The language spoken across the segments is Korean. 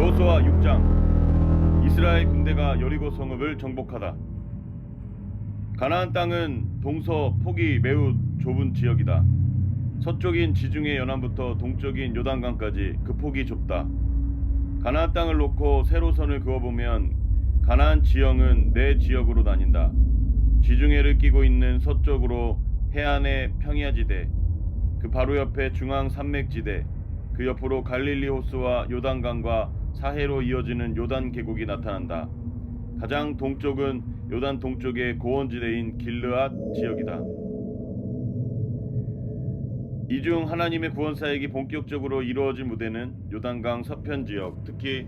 여호수아 6장. 이스라엘 군대가 여리고 성읍을 정복하다. 가나안 땅은 동서 폭이 매우 좁은 지역이다. 서쪽인 지중해 연안부터 동쪽인 요단강까지 그 폭이 좁다. 가나안 땅을 놓고 세로선을 그어보면 가나안 지형은 네 지역으로 나뉜다. 지중해를 끼고 있는 서쪽으로 해안의 평야지대, 그 바로 옆에 중앙 산맥지대, 그 옆으로 갈릴리 호수와 요단강과 사해로 이어지는 요단 계곡이 나타난다. 가장 동쪽은 요단 동쪽의 고원지대인 길르앗 지역이다. 이 중 하나님의 구원 사역이 본격적으로 이루어진 무대는 요단강 서편 지역, 특히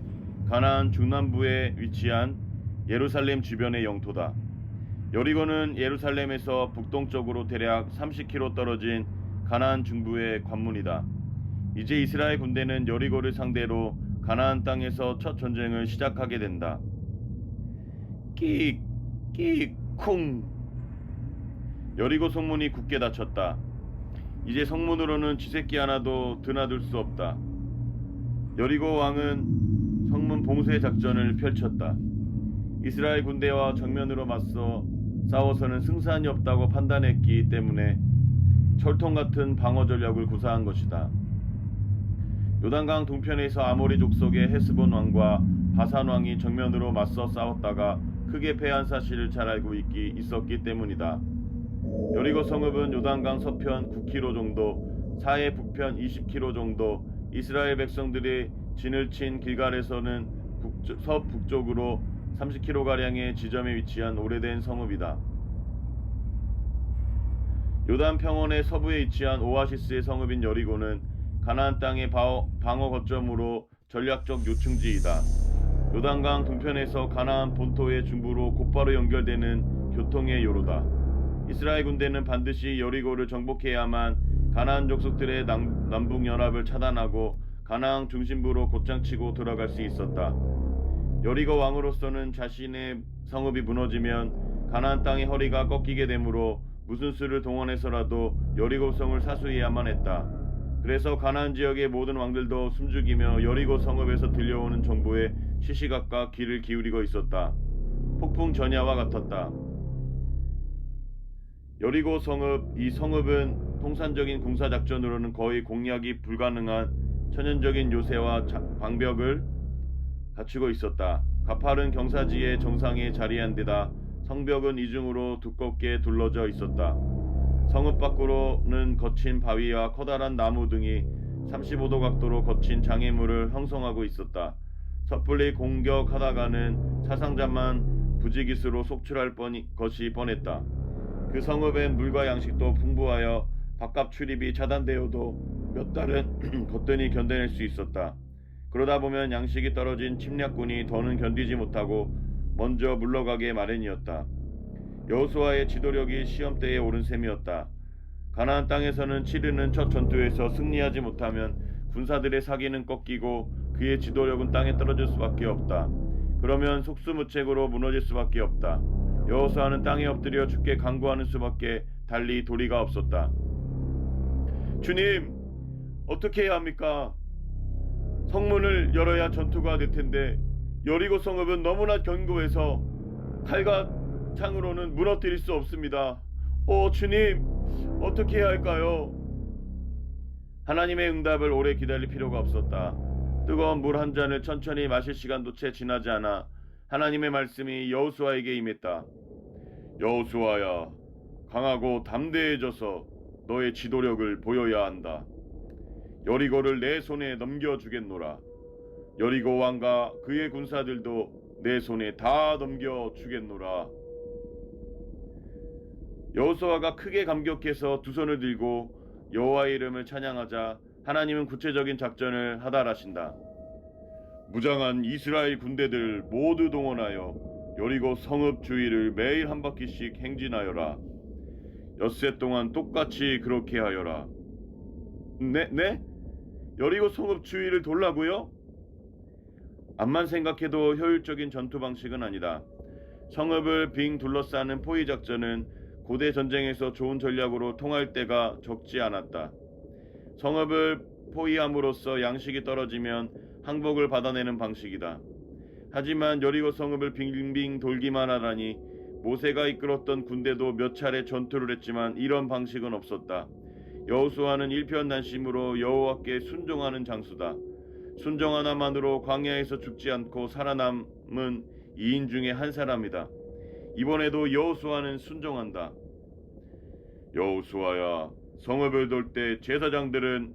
가나안 중남부에 위치한 예루살렘 주변의 영토다. 여리고는 예루살렘에서 북동쪽으로 대략 30km 떨어진 가나안 중부의 관문이다. 이제 이스라엘 군대는 여리고를 상대로 가나안 땅에서 첫 전쟁을 시작하게 된다. 끽 여리고 성문이 굳게 닫혔다. 이제 성문으로는 쥐새끼 하나도 드나들 수 없다. 여리고 왕은 성문 봉쇄 작전을 펼쳤다. 이스라엘 군대와 정면으로 맞서 싸워서는 승산이 없다고 판단했기 때문에 철통 같은 방어 전략을 구사한 것이다. 요단강 동편에서 아모리 족속의 헤스본 왕과 바산 왕이 정면으로 맞서 싸웠다가 크게 패한 사실을 잘 알고 있었기 때문이다. 여리고 성읍은 요단강 서편 9km 정도, 사해 북편 20km 정도, 이스라엘 백성들이 진을 친 길갈에서는 서북쪽으로 30km가량의 지점에 위치한 오래된 성읍이다. 요단 평원의 서부에 위치한 오아시스의 성읍인 여리고는 가나안 땅의 방어 거점으로 전략적 요충지이다. 요단강 동편에서 가나안 본토의 중부로 곧바로 연결되는 교통의 요로다. 이스라엘 군대는 반드시 여리고를 정복해야만 가나안 족속들의 남북 연합을 차단하고 가나안 중심부로 곧장치고 들어갈 수 있었다. 여리고 왕으로서는 자신의 성읍이 무너지면 가나안 땅의 허리가 꺾이게 되므로 무슨 수를 동원해서라도 여리고 성을 사수해야만 했다. 그래서 가나안 지역의 모든 왕들도 숨죽이며 여리고 성읍에서 들려오는 정보에 시시각각 귀를 기울이고 있었다. 폭풍 전야와 같았다. 여리고 성읍, 이 성읍은 통산적인 군사작전으로는 거의 공략이 불가능한 천연적인 요새와 방벽을 갖추고 있었다. 가파른 경사지의 정상에 자리한 데다 성벽은 이중으로 두껍게 둘러져 있었다. 성읍 밖으로는 거친 바위와 커다란 나무 등이 35도 각도로 거친 장애물을 형성하고 있었다. 섣불리 공격하다가는 사상자만 부지기수로 속출할 것이 뻔했다. 그 성읍엔 물과 양식도 풍부하여 바깥 출입이 차단되어도 몇 달은 거뜬히 견뎌낼 수 있었다. 그러다 보면 양식이 떨어진 침략군이 더는 견디지 못하고 먼저 물러가게 마련이었다. 여호수아의 지도력이 시험대에 오른 셈이었다. 가나안 땅에서는 치르는 첫 전투에서 승리하지 못하면 군사들의 사기는 꺾이고 그의 지도력은 땅에 떨어질 수밖에 없다. 그러면 속수무책으로 무너질 수밖에 없다. 여호수아는 땅에 엎드려 주께 간구하는 수밖에 달리 도리가 없었다. 주님, 어떻게 해야 합니까? 성문을 열어야 전투가 될 텐데 여리고 성읍은 너무나 견고해서 칼과 창으로는 무너뜨릴 수 없습니다. 주님, 어떻게 해야 할까요? 하나님의 응답을 오래 기다릴 필요가 없었다. 뜨거운 물 한 잔을 천천히 마실 시간도 채 지나지 않아 하나님의 말씀이 여호수아에게 임했다. 여호수아야, 강하고 담대해져서 너의 지도력을 보여야 한다. 여리고를 내 손에 넘겨주겠노라. 여리고 왕과 그의 군사들도 내 손에 다 넘겨주겠노라. 여호수아가 크게 감격해서 두 손을 들고 여호와의 이름을 찬양하자 하나님은 구체적인 작전을 하달하신다. 무장한 이스라엘 군대들 모두 동원하여 여리고 성읍 주위를 매일 한 바퀴씩 행진하여라. 엿새 동안 똑같이 그렇게 하여라. 네? 여리고 성읍 주위를 돌라고요? 암만 생각해도 효율적인 전투 방식은 아니다. 성읍을 빙 둘러싸는 포위 작전은 고대 전쟁에서 좋은 전략으로 통할 때가 적지 않았다. 성읍을 포위함으로써 양식이 떨어지면 항복을 받아내는 방식이다. 하지만 여리고 성읍을 빙빙 돌기만 하라니 모세가 이끌었던 군대도 몇 차례 전투를 했지만 이런 방식은 없었다. 여호수아는 일편단심으로 여호와께 순종하는 장수다. 순종 하나만으로 광야에서 죽지 않고 살아남은 2인 중에 한 사람이다. 이번에도 여호수아는 순종한다. 여호수아야, 성읍을 돌 때 제사장들은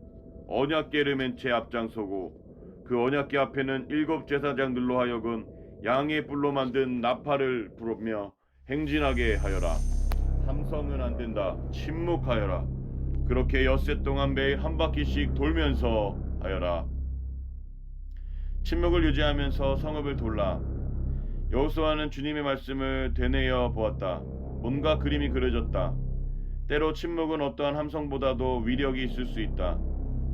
언약궤를 맨 채 앞장서고 그 언약궤 앞에는 7 제사장들로 하여금 양의 뿔로 만든 나팔을 부르며 행진하게 하여라. 함성은 안 된다. 침묵하여라. 그렇게 엿새 동안 매일 한 바퀴씩 돌면서 하여라. 침묵을 유지하면서 성읍을 돌라. 여호수아는 주님의 말씀을 되뇌어 보았다. 온갖 그림이 그려졌다. 때로 침묵은 어떠한 함성보다도 위력이 있을 수 있다.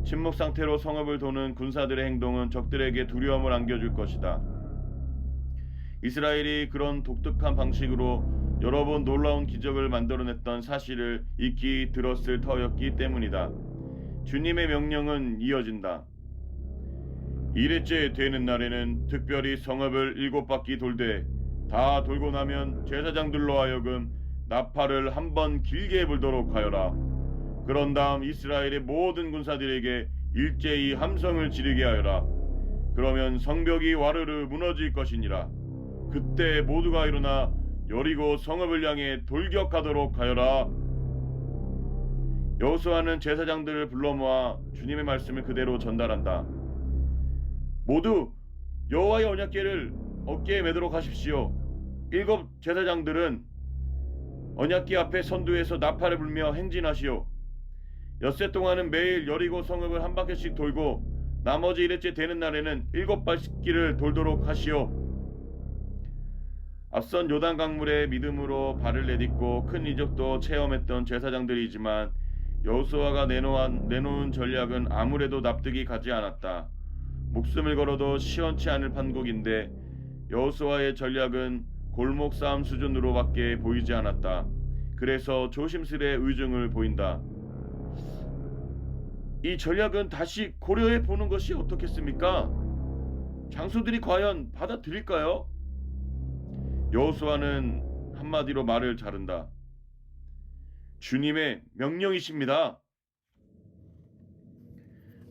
침묵 상태로 성읍을 도는 군사들의 행동은 적들에게 두려움을 안겨줄 것이다. 이스라엘이 그런 독특한 방식으로 여러 번 놀라운 기적을 만들어냈던 사실을 익히 들었을 터였기 때문이다. 주님의 명령은 이어진다. 1회째 되는 날에는 특별히 성읍을 7바퀴 돌되 다 돌고 나면 제사장들로 하여금 나팔을 한 번 길게 불도록 하여라. 그런 다음 이스라엘의 모든 군사들에게 일제히 함성을 지르게 하여라. 그러면 성벽이 와르르 무너질 것이니라. 그때 모두가 일어나 여리고 성읍을 향해 돌격하도록 하여라. 여호수아는 제사장들을 불러 모아 주님의 말씀을 그대로 전달한다. 모두 여호와의 언약궤를 어깨에 매도록 하십시오. 7 제사장들은 언약궤 앞에 선두에서 나팔을 불며 행진하시오. 엿새 동안은 매일 여리고 성읍을 한 바퀴씩 돌고 나머지 1회째 되는 날에는 7바퀴를 돌도록 하시오. 앞선 요단 강물에 믿음으로 발을 내딛고 큰 이적도 체험했던 제사장들이지만 여호수아가 내놓은 전략은 아무래도 납득이 가지 않았다. 목숨을 걸어도 시원치 않을 판국인데 여호수아의 전략은 골목 싸움 수준으로밖에 보이지 않았다. 그래서 조심스레 의중을 보인다. 이 전략은 다시 고려해 보는 것이 어떻겠습니까? 장수들이 과연 받아들일까요? 여호수아는 한마디로 말을 자른다. 주님의 명령이십니다.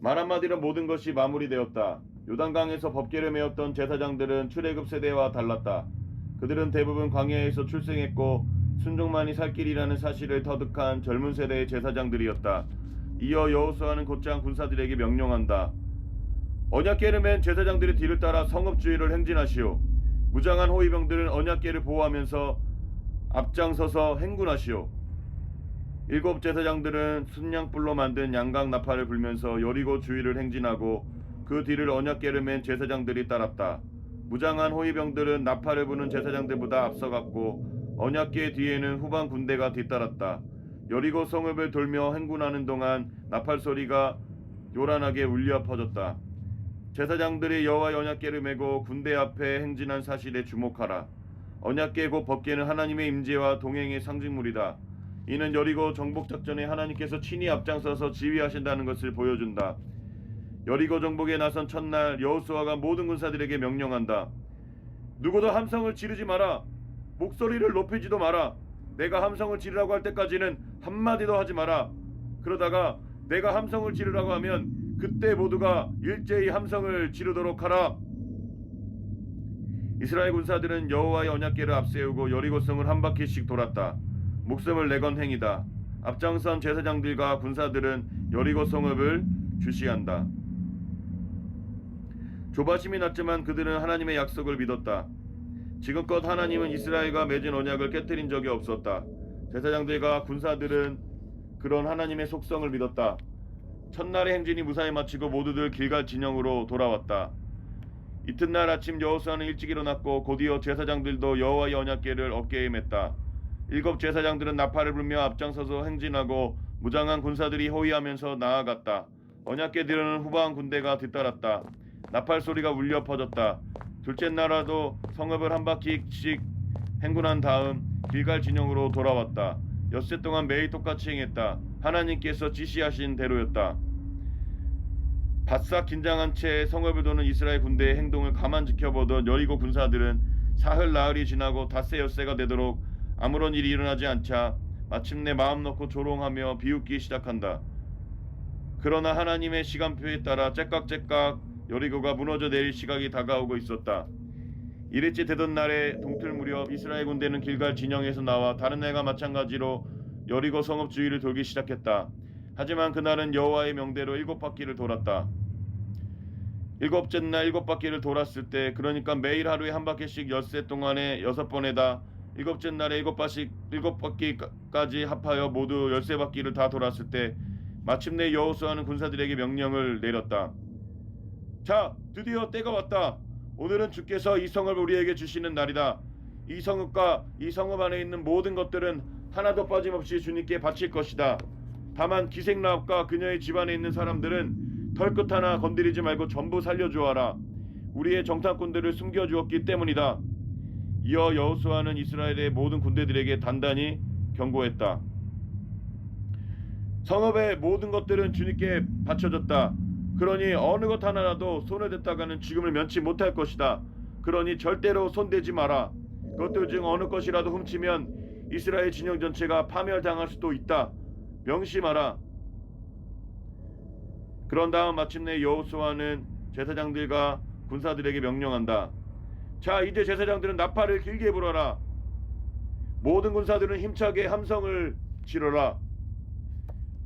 말 한마디로 모든 것이 마무리되었다. 요단강에서 법궤를 메었던 제사장들은 출애굽 세대와 달랐다. 그들은 대부분 광야에서 출생했고 순종만이 살 길이라는 사실을 터득한 젊은 세대의 제사장들이었다. 이어 여호수아는 곧장 군사들에게 명령한다. 언약궤를 맨 제사장들의 뒤를 따라 성읍 주위를 행진하시오. 무장한 호위병들은 언약궤를 보호하면서 앞장서서 행군하시오. 7 제사장들은 순양불로 만든 양각 나팔을 불면서 여리고 주위를 행진하고 그 뒤를 언약궤를 맨 제사장들이 따랐다. 무장한 호위병들은 나팔을 부는 제사장들보다 앞서갔고 언약궤 뒤에는 후방 군대가 뒤따랐다. 여리고 성읍을 돌며 행군하는 동안 나팔 소리가 요란하게 울려 퍼졌다. 제사장들이 여호와의 언약궤를 메고 군대 앞에 행진한 사실에 주목하라. 언약궤 곧 법궤는 하나님의 임재와 동행의 상징물이다. 이는 여리고 정복작전에 하나님께서 친히 앞장서서 지휘하신다는 것을 보여준다. 여리고 정복에 나선 첫날 여호수아가 모든 군사들에게 명령한다. 누구도 함성을 지르지 마라. 목소리를 높이지도 마라. 내가 함성을 지르라고 할 때까지는 한마디도 하지 마라. 그러다가 내가 함성을 지르라고 하면 그때 모두가 일제히 함성을 지르도록 하라. 이스라엘 군사들은 여호와의 언약궤를 앞세우고 여리고성을 한 바퀴씩 돌았다. 목숨을 내건 행위다. 앞장선 제사장들과 군사들은 여리고 성읍을 주시한다. 조바심이 났지만 그들은 하나님의 약속을 믿었다. 지금껏 하나님은 이스라엘과 맺은 언약을 깨뜨린 적이 없었다. 제사장들과 군사들은 그런 하나님의 속성을 믿었다. 첫날의 행진이 무사히 마치고 모두들 길갈 진영으로 돌아왔다. 이튿날 아침 여호수아는 일찍 일어났고 곧이어 제사장들도 여호와의 언약궤를 어깨에 맸다. 7 제사장들은 나팔을 불며 앞장서서 행진하고 무장한 군사들이 호위하면서 나아갔다. 언약궤 뒤로는 후방 군대가 뒤따랐다. 나팔 소리가 울려 퍼졌다. 둘째 날에도 성읍을 한 바퀴씩 행군한 다음 길갈 진영으로 돌아왔다. 엿새 동안 매일 똑같이 행했다. 하나님께서 지시하신 대로였다. 바싹 긴장한 채 성읍을 도는 이스라엘 군대의 행동을 가만 지켜보던 여리고 군사들은 사흘 나흘이 지나고 닷새 엿새가 되도록 아무런 일이 일어나지 않자 마침내 마음 놓고 조롱하며 비웃기 시작한다. 그러나 하나님의 시간표에 따라 째깍째깍 여리고가 무너져 내릴 시각이 다가오고 있었다. 이랬지 되던 날에 동틀 무렵 이스라엘 군대는 길갈 진영에서 나와 다른 날과 마찬가지로 여리고 성읍 주위를 돌기 시작했다. 하지만 그날은 여호와의 명대로 7바퀴를 돌았다. 일곱째 날 7바퀴를 돌았을 때, 그러니까 매일 하루에 한 바퀴씩 엿새 동안에 6번에다 일곱째 날에 7바퀴까지 합하여 모두 13바퀴를 다 돌았을 때 마침내 여호수아는 군사들에게 명령을 내렸다. 자, 드디어 때가 왔다. 오늘은 주께서 이 성을 우리에게 주시는 날이다. 이 성읍과 이 성읍 안에 있는 모든 것들은 하나도 빠짐없이 주님께 바칠 것이다. 다만 기생라합과 그녀의 집안에 있는 사람들은 털끝 하나 건드리지 말고 전부 살려주어라. 우리의 정탐꾼들을 숨겨주었기 때문이다. 이어 여호수아는 이스라엘의 모든 군대들에게 단단히 경고했다. 성읍의 모든 것들은 주님께 바쳐졌다. 그러니 어느 것 하나라도 손을 댔다가는 죽음을 면치 못할 것이다. 그러니 절대로 손대지 마라. 그것들 중 어느 것이라도 훔치면 이스라엘 진영 전체가 파멸당할 수도 있다. 명심하라. 그런 다음 마침내 여호수아는 제사장들과 군사들에게 명령한다. 자, 이제 제사장들은 나팔을 길게 불어라. 모든 군사들은 힘차게 함성을 지르라.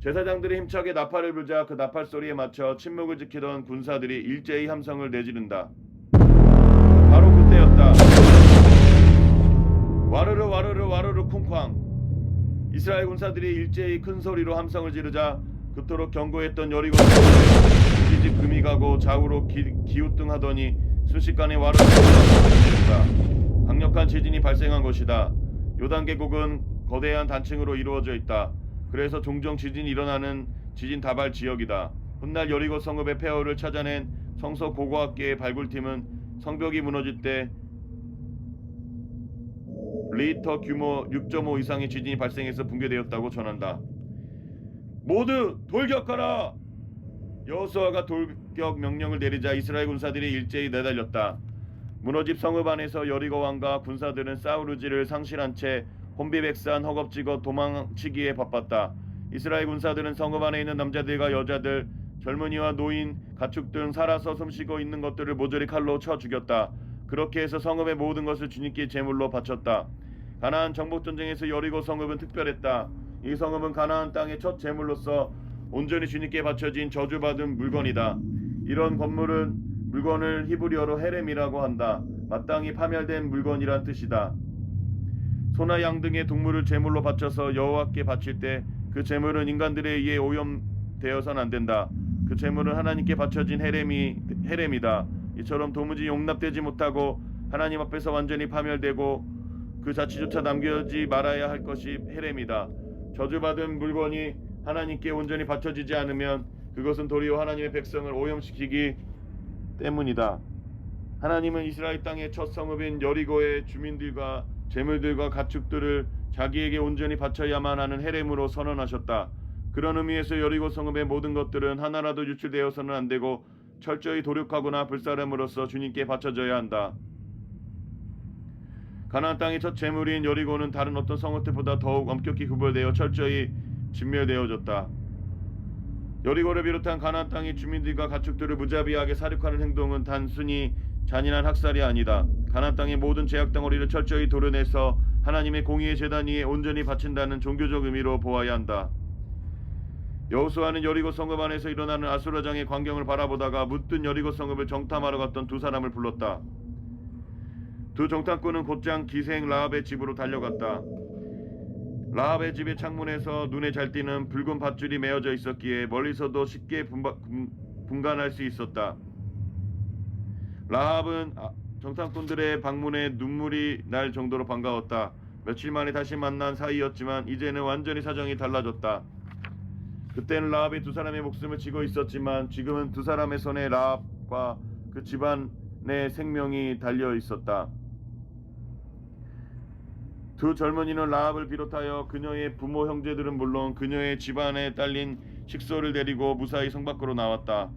제사장들이 힘차게 나팔을 불자 그 나팔 소리에 맞춰 침묵을 지키던 군사들이 일제히 함성을 내지른다. 바로 그때였다. 와르르 와르르 와르르 쿵쾅. 이스라엘 군사들이 일제히 큰 소리로 함성을 지르자 그토록 경고했던 여리고 지지 금이 가고 좌우로 기우뚱하더니 순식간에 와르르 지른다. 강력한 지진이 발생한 것이다. 요단 계곡은 거대한 단층으로 이루어져 있다. 그래서 종종 지진이 일어나는 지진 다발 지역이다. 훗날 여리고 성읍의 폐허를 찾아낸 성서 고고학계의 발굴팀은 성벽이 무너질 때 리히터 규모 6.5 이상의 지진이 발생해서 붕괴되었다고 전한다. 모두 돌격하라! 여호수아가 돌격 명령을 내리자 이스라엘 군사들이 일제히 내달렸다. 무너집 성읍 안에서 여리고 왕과 군사들은 싸울 의지를 상실한 채 혼비백산 허겁지겁 도망치기에 바빴다. 이스라엘 군사들은 성읍 안에 있는 남자들과 여자들, 젊은이와 노인, 가축 등 살아서 숨쉬고 있는 것들을 모조리 칼로 쳐 죽였다. 그렇게 해서 성읍의 모든 것을 주님께 제물로 바쳤다. 가나안 정복전쟁에서 여리고 성읍은 특별했다. 이 성읍은 가나안 땅의 첫 제물로서 온전히 주님께 바쳐진 저주받은 물건이다. 이런 물건을 히브리어로 헤렘이라고 한다. 마땅히 파멸된 물건이란 뜻이다. 소나 양 등의 동물을 제물로 바쳐서 여호와께 바칠 때 그 제물은 인간들에 의해 오염되어서는 안 된다. 그 제물은 하나님께 바쳐진 헤렘이다. 이처럼 도무지 용납되지 못하고 하나님 앞에서 완전히 파멸되고 그 자취조차 남겨지 말아야 할 것이 헤렘이다. 저주받은 물건이 하나님께 온전히 바쳐지지 않으면 그것은 도리어 하나님의 백성을 오염시키기 때문이다. 하나님은 이스라엘 땅의 첫 성읍인 여리고의 주민들과 재물들과 가축들을 자기에게 온전히 바쳐야만 하는 헤렘으로 선언하셨다. 그런 의미에서 여리고 성읍의 모든 것들은 하나라도 유출되어서는 안 되고 철저히 도륙하거나 불사름으로써 주님께 바쳐져야 한다. 가나안 땅의 첫 재물인 여리고는 다른 어떤 성읍들보다 더욱 엄격히 구별되어 철저히 진멸되어졌다. 여리고를 비롯한 가나안 땅의 주민들과 가축들을 무자비하게 살육하는 행동은 단순히 잔인한 학살이 아니다. 가나안 땅의 모든 죄악 덩어리를 철저히 도려내서 하나님의 공의의 제단 위에 온전히 바친다는 종교적 의미로 보아야 한다. 여호수아는 여리고 성읍 안에서 일어나는 아수라장의 광경을 바라보다가 문득 여리고 성읍을 정탐하러 갔던 두 사람을 불렀다. 두 정탐꾼은 곧장 기생 라합의 집으로 달려갔다. 라합의 집의 창문에서 눈에 잘 띄는 붉은 밧줄이 메어져 있었기에 멀리서도 쉽게 분간할 수 있었다. 라합은 정탐꾼들의 방문에 눈물이 날 정도로 반가웠다. 며칠 만에 다시 만난 사이였지만 이제는 완전히 사정이 달라졌다. 그때는 라합이 두 사람의 목숨을 쥐고 있었지만 지금은 두 사람의 손에 라합과 그 집안의 생명이 달려 있었다. 두 젊은이는 라합을 비롯하여 그녀의 부모 형제들은 물론 그녀의 집안에 딸린 식소를 데리고 무사히 성 밖으로 나왔다.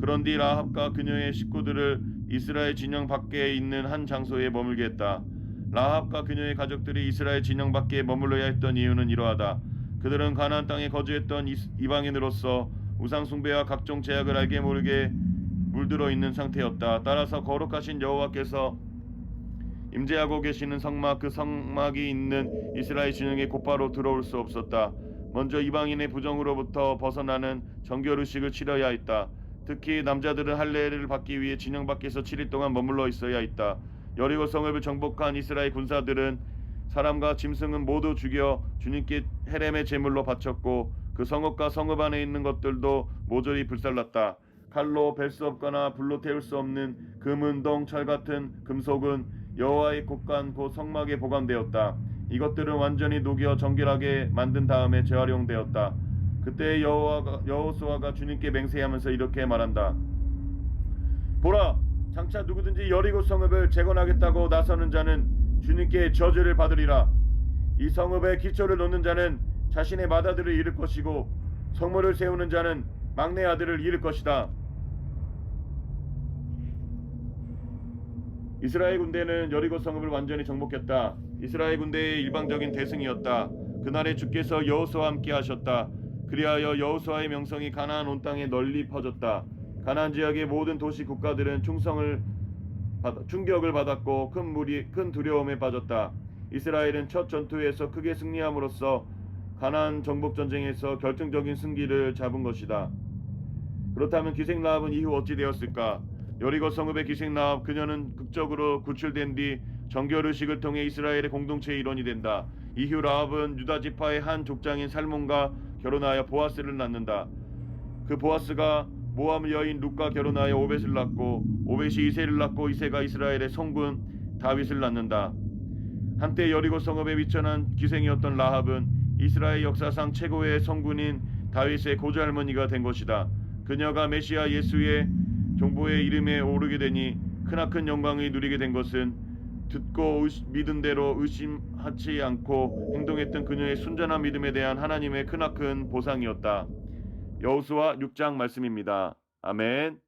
그런 뒤 라합과 그녀의 식구들을 이스라엘 진영 밖에 있는 한 장소에 머물게 했다. 라합과 그녀의 가족들이 이스라엘 진영 밖에 머물러야 했던 이유는 이러하다. 그들은 가나안 땅에 거주했던 이방인으로서 우상 숭배와 각종 제약을 알게 모르게 물들어 있는 상태였다. 따라서 거룩하신 여호와께서 임재하고 계시는 성막, 그 성막이 있는 이스라엘 진영에 곧바로 들어올 수 없었다. 먼저 이방인의 부정으로부터 벗어나는 정결의식을 치러야 했다. 특히 남자들은 할례를 받기 위해 진영 밖에서 7일 동안 머물러 있어야 했다. 여리고 성읍을 정복한 이스라엘 군사들은 사람과 짐승은 모두 죽여 주님께 헤렘의 제물로 바쳤고 그 성읍과 성읍 안에 있는 것들도 모조리 불살랐다. 칼로 벨 수 없거나 불로 태울 수 없는 금, 은동, 철 같은 금속은 여호와의 곳간 곧 성막에 보관되었다. 이것들은 완전히 녹여 정결하게 만든 다음에 재활용되었다. 그때 여호수아가 주님께 맹세하면서 이렇게 말한다. 보라, 장차 누구든지 여리고 성읍을 재건하겠다고 나서는 자는 주님께 저주를 받으리라. 이 성읍에 기초를 놓는 자는 자신의 맏아들을 잃을 것이고 성문을 세우는 자는 막내 아들을 잃을 것이다. 이스라엘 군대는 여리고 성읍을 완전히 정복했다. 이스라엘 군대의 일방적인 대승이었다. 그날에 주께서 여호수아와 함께 하셨다. 그리하여 여호수아의 명성이 가나안 온 땅에 널리 퍼졌다. 가나안 지역의 모든 도시 국가들은 충격을 받았고 큰 두려움에 빠졌다. 이스라엘은 첫 전투에서 크게 승리함으로써 가나안 정복 전쟁에서 결정적인 승기를 잡은 것이다. 그렇다면 기생 라합은 이후 어찌 되었을까? 여리고 성읍의 기생 라합, 그녀는 극적으로 구출된 뒤 정결의식을 통해 이스라엘의 공동체의 일원이 된다. 이후 라합은 유다 지파의 한 족장인 살몬과 결혼하여 보아스를 낳는다. 그 보아스가 모압 여인 룻과 결혼하여 오벳을 낳고 오벳이 이새를 낳고 이새가 이스라엘의 성군 다윗을 낳는다. 한때 여리고 성읍에 위천한 기생이었던 라합은 이스라엘 역사상 최고의 성군인 다윗의 고조할머니가 된 것이다. 그녀가 메시아 예수의 종보의 이름에 오르게 되니 크나큰 영광을 누리게 된 것은 듣고 믿은 대로 의심하지 않고 행동했던 그녀의 순전한 믿음에 대한 하나님의 크나큰 보상이었다. 여호수아 6장 말씀입니다. 아멘.